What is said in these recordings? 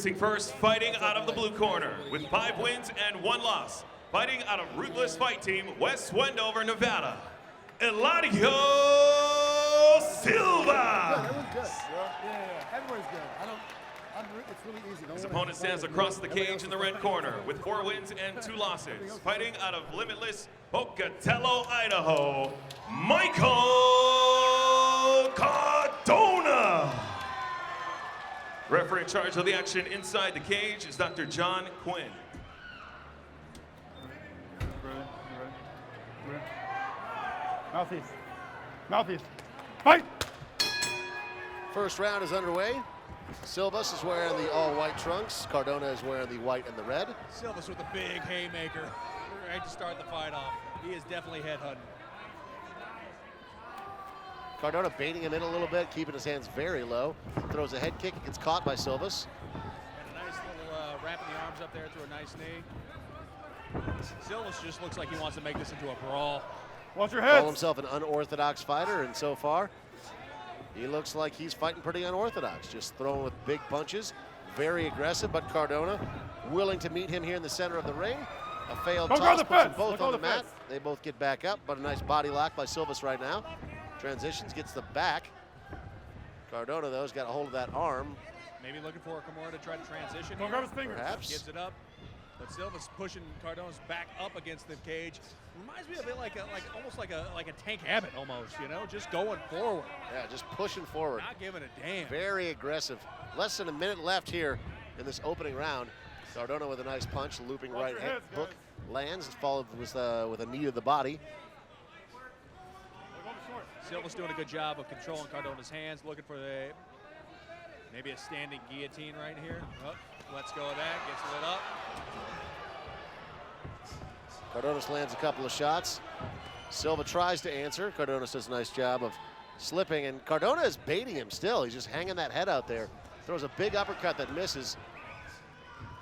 Introducing first, fighting out of the blue corner with 5 wins and 1 loss. Fighting out of Ruthless Fight Team, West Wendover, Nevada, Eladio Silvas. Everybody's good. It's really easy. His opponent stands across the cage in the red corner with 4 wins and 2 losses. Fighting out of Limitless, Pocatello, Idaho, Michael Cardona. Referee in charge of the action inside the cage is Dr. John Quinn. Mouthpiece. Mouthpiece. Fight! First round is underway. Silvas is wearing the all-white trunks. Cardona is wearing the white and the red. Silvas with a big haymaker. Right to start the fight off. He is definitely headhunting. Cardona baiting him in a little bit, keeping his hands very low. Throws a head kick, it gets caught by Silvas. And a nice little wrapping the arms up there through a nice knee. Silvas just looks like he wants to make this into a brawl. Watch your head. Call himself an unorthodox fighter, and so far, he looks like he's fighting pretty unorthodox, just throwing with big punches, very aggressive, but Cardona willing to meet him here in the center of the ring. A failed toss puts them both on the mat. They both get back up, but a nice body lock by Silvas right now. Transitions, gets the back. Cardona, though, has got a hold of that arm. Maybe looking for Kimura to try to transition. Don't grab his finger. Perhaps. Gives it up. But Silvas pushing Cardona's back up against the cage. Reminds me a bit almost like a Tank Abbott almost, you know, just going forward. Yeah, just pushing forward. Not giving a damn. Very aggressive. Less than a minute left here in this opening round. Cardona with a nice punch, looping right hook lands, followed with a knee to the body. Silvas doing a good job of controlling Cardona's hands, looking for maybe a standing guillotine right here. Oh, let's go with that, gets lit up. Cardonas lands a couple of shots. Silva tries to answer. Cardona does a nice job of slipping, and Cardona is baiting him still. He's just hanging that head out there. Throws a big uppercut that misses.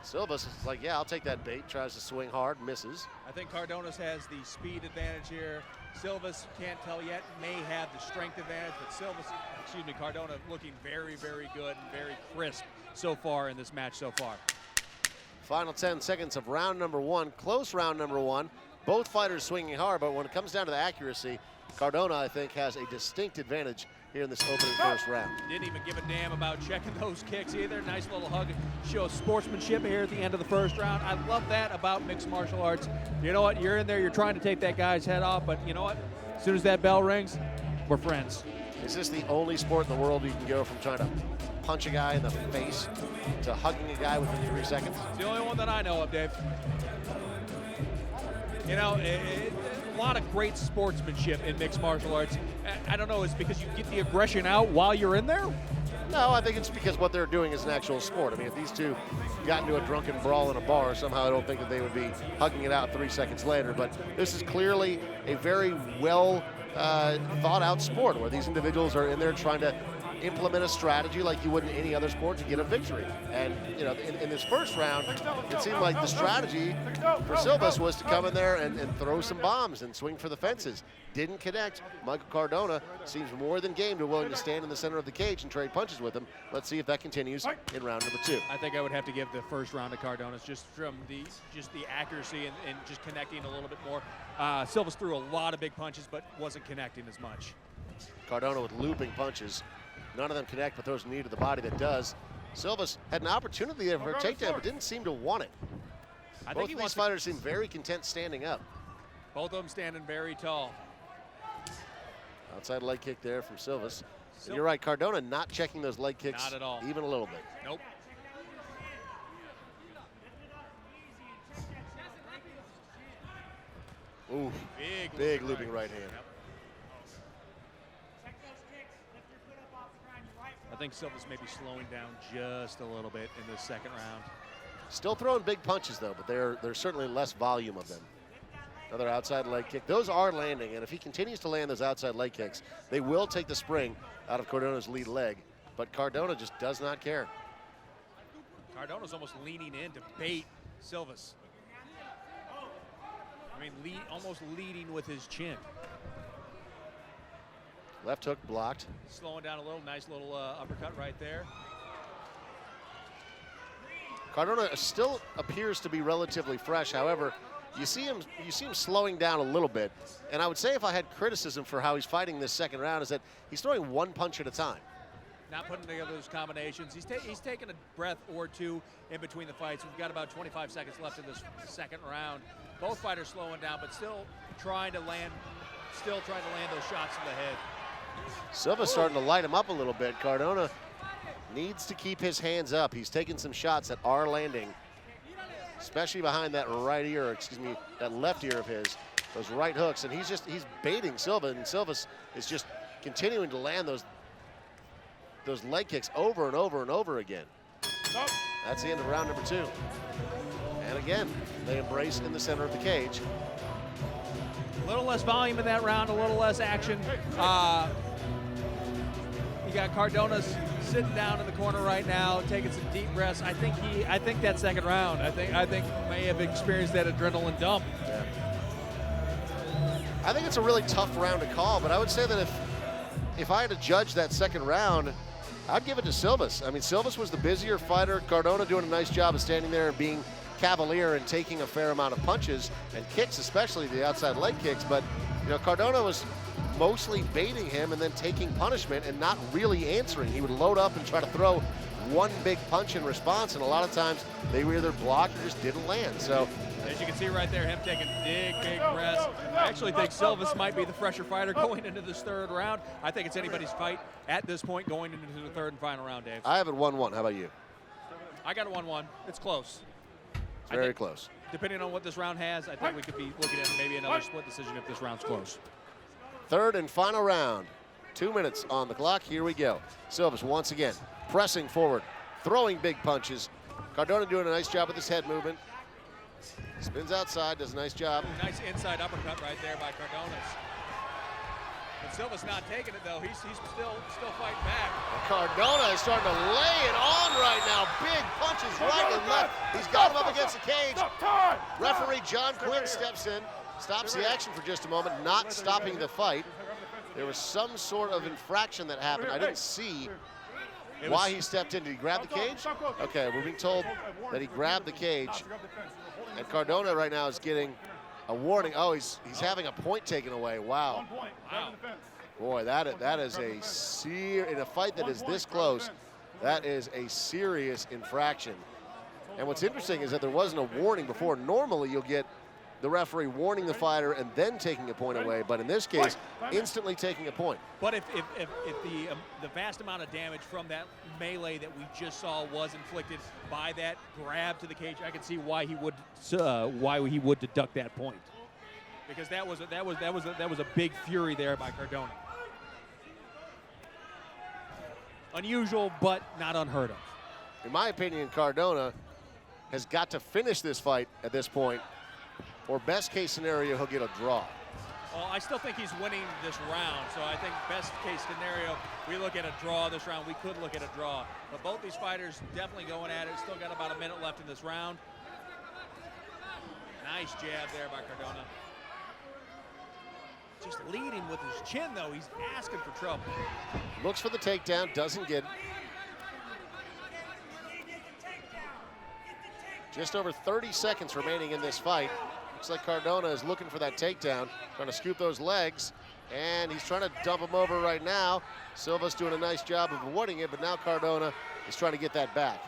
Silvas is like, yeah, I'll take that bait. Tries to swing hard, misses. I think Cardonas has the speed advantage here. Silvas, can't tell yet, may have the strength advantage, but Cardona looking very, very good and very crisp so far in this match so far. Final 10 seconds of round number 1. Close round number 1. Both fighters swinging hard, but when it comes down to the accuracy, Cardona, I think, has a distinct advantage here in this opening first round. Didn't even give a damn about checking those kicks either. Nice little hug, shows sportsmanship here at the end of the first round. I love that about mixed martial arts. You know what, you're in there, you're trying to take that guy's head off, but you know what, as soon as that bell rings, we're friends. Is this the only sport in the world you can go from trying to punch a guy in the face to hugging a guy within 3 seconds? It's the only one that I know of, Dave. You know, a lot of great sportsmanship in mixed martial arts. I don't know, is it because you get the aggression out while you're in there? No, I think it's because what they're doing is an actual sport. I mean, if these two got into a drunken brawl in a bar, somehow I don't think that they would be hugging it out 3 seconds later. But this is clearly a very well thought out sport where these individuals are in there trying to implement a strategy like you would in any other sport to get a victory. And, you know, in this first round, it seemed like the strategy for Silvas was to come in there and throw some bombs and swing for the fences. Didn't connect. Michael Cardona seems more than game to willing to stand in the center of the cage and trade punches with him. Let's see if that continues in round number 2. I think I would have to give the first round to Cardona's just from the accuracy and just connecting a little bit more. Silvas threw a lot of big punches, but wasn't connecting as much. Cardona with looping punches. None of them connect, but throws a knee to the body that does. Silvas had an opportunity there for a takedown, but didn't seem to want it. Both of these fighters seem very content standing up. Both of them standing very tall. Outside leg kick there from Silvas. And you're right, Cardona not checking those leg kicks not at all. Even a little bit. Nope. Ooh, big looping right hand. Yep. I think Silvas may be slowing down just a little bit in the second round. Still throwing big punches though, but there's certainly less volume of them. Another outside leg kick. Those are landing, and if he continues to land those outside leg kicks, they will take the spring out of Cardona's lead leg, but Cardona just does not care. Cardona's almost leaning in to bait Silvas. I mean, almost leading with his chin. Left hook blocked. Slowing down a little, nice little uppercut right there. Cardona still appears to be relatively fresh. However, you see him slowing down a little bit. And I would say if I had criticism for how he's fighting this second round is that he's throwing one punch at a time. Not putting together those combinations. He's taking a breath or two in between the fights. We've got about 25 seconds left in this second round. Both fighters slowing down, but still trying to land those shots in the head. Silva's starting to light him up a little bit. Cardona needs to keep his hands up. He's taking some shots that are landing, especially behind that right ear, or excuse me, that left ear of his, those right hooks. And he's baiting Silva, and Silva is just continuing to land those leg kicks over and over and over again. That's the end of round number 2. And again, they embrace in the center of the cage. A little less volume in that round, a little less action. You got Cardona sitting down in the corner right now, taking some deep breaths. I think that second round, I think may have experienced that adrenaline dump. Yeah. I think it's a really tough round to call, but I would say that if I had to judge that second round, I'd give it to Silvas. I mean, Silvas was the busier fighter. Cardona doing a nice job of standing there and being cavalier and taking a fair amount of punches and kicks, especially the outside leg kicks. But, you know, Cardona was mostly baiting him and then taking punishment and not really answering. He would load up and try to throw one big punch in response, and a lot of times they were either blocked or just didn't land. So, as you can see right there, him taking big breaths. I actually think Silvas might be the fresher fighter going into this third round. I think it's anybody's fight at this point going into the third and final round, Dave. I have it 1-1. How about you? I got a 1-1. It's close. It's very close. Depending on what this round has, I think we could be looking at maybe another split decision if this round's close. Third and final round. 2 minutes on the clock. Here we go. Silvas once again pressing forward, throwing big punches. Cardona doing a nice job with his head movement. Spins outside, does a nice job. Nice inside uppercut right there by Cardona. And Silva's not taking it though. He's still fighting back. And Cardona is starting to lay it on right now. Big punches right and left. He's got him up against the cage. Referee John Quinn steps in, stops the action for just a moment, not stopping the fight. There was some sort of infraction that happened. I didn't see why he stepped in. Did he grab the cage? Okay, we're being told that he grabbed the cage. And Cardona right now is getting a warning. Oh, he's having a point taken away. Wow. Boy, that is in a fight that is this close, that is a serious infraction. And what's interesting is that there wasn't a warning before. Normally you'll get the referee warning the fighter and then taking a point away, but in this case, instantly taking a point. But if the vast amount of damage from that melee that we just saw was inflicted by that grab to the cage, I can see why he would deduct that point, because that was a big fury there by Cardona. Unusual, but not unheard of. In my opinion, Cardona has got to finish this fight at this point, or best case scenario, he'll get a draw. Well, I still think he's winning this round, so I think best case scenario, we look at a draw this round. We could look at a draw, but both these fighters definitely going at it. Still got about a minute left in this round. Nice jab there by Cardona. Just leading with his chin, though. He's asking for trouble. Looks for the takedown, doesn't get it. Just over 30 seconds remaining in this fight. Looks like Cardona is looking for that takedown, trying to scoop those legs, and he's trying to dump him over right now. Silva's doing a nice job of avoiding it, but now Cardona is trying to get that back.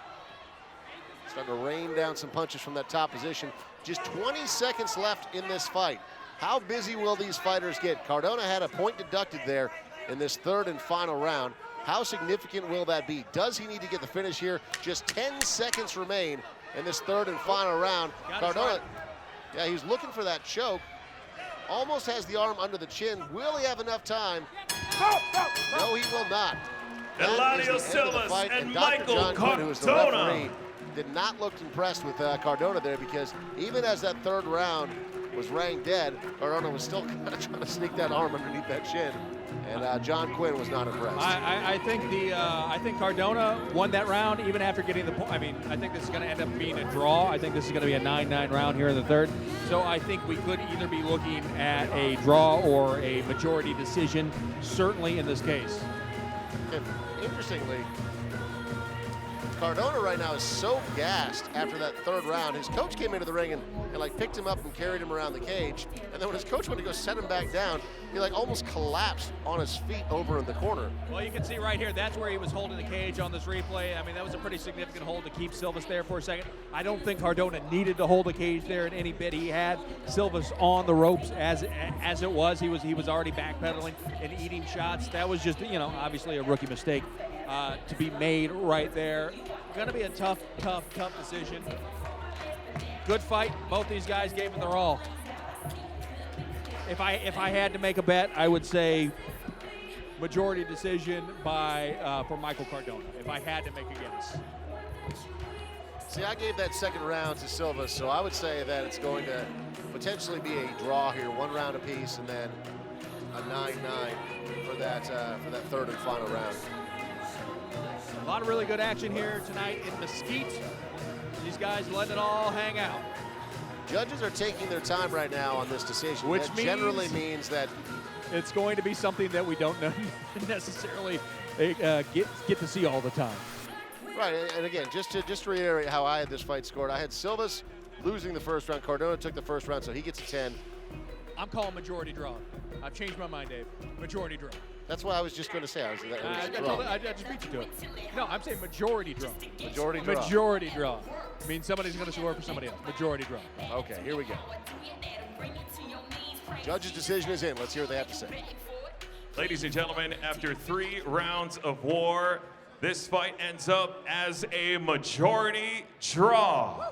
Starting to rain down some punches from that top position. Just 20 seconds left in this fight. How busy will these fighters get? Cardona had a point deducted there in this third and final round. How significant will that be? Does he need to get the finish here? Just 10 seconds remain in this third and final round. Cardona, yeah, he's looking for that choke. Almost has the arm under the chin. Will he have enough time? No, he will not. Eladio Silvas and Michael John Quinn, who is the Cardona. referee, did not look impressed with Cardona there, because even as that third round was rang dead, Cardona was still kind of trying to sneak that arm underneath that chin, and John Quinn was not impressed. I think Cardona won that round even after getting the point. I mean, I think this is going to end up being a draw. I think this is going to be a 9-9 round here in the third. So I think we could either be looking at a draw or a majority decision, certainly in this case. And interestingly, Cardona right now is so gassed after that third round. His coach came into the ring and like picked him up and carried him around the cage. And then when his coach went to go set him back down, he like almost collapsed on his feet over in the corner. Well, you can see right here, that's where he was holding the cage on this replay. I mean, that was a pretty significant hold to keep Silvas there for a second. I don't think Cardona needed to hold the cage there in any bit. He had Silvas on the ropes as it was. He was already backpedaling and eating shots. That was just, you know, obviously a rookie mistake to be made right there. Going to be a tough decision. Good fight. Both these guys gave it their all. If I had to make a bet, I would say majority decision for Michael Cardona, if I had to make a guess. See, I gave that second round to Silvas, so I would say that it's going to potentially be a draw here, 1 round apiece, and then a 9-9 for that third and final round. A lot of really good action here tonight in Mesquite. These guys letting it all hang out. Judges are taking their time right now on this decision. Which generally means that it's going to be something that we don't necessarily get to see all the time. right, and again, just to reiterate how I had this fight scored, I had Silvas losing the first round. Cardona took the first round, so he gets a 10. I'm calling majority draw. I've changed my mind, Dave. Majority draw. That's what I was just going to say. I just beat you to it. No, I'm saying majority draw. Majority draw. Majority draw. I mean, somebody's going to score for somebody else. Majority draw. Okay, here we go. Judge's decision is in. Let's hear what they have to say. Ladies and gentlemen, after 3 rounds of war, this fight ends up as a majority draw.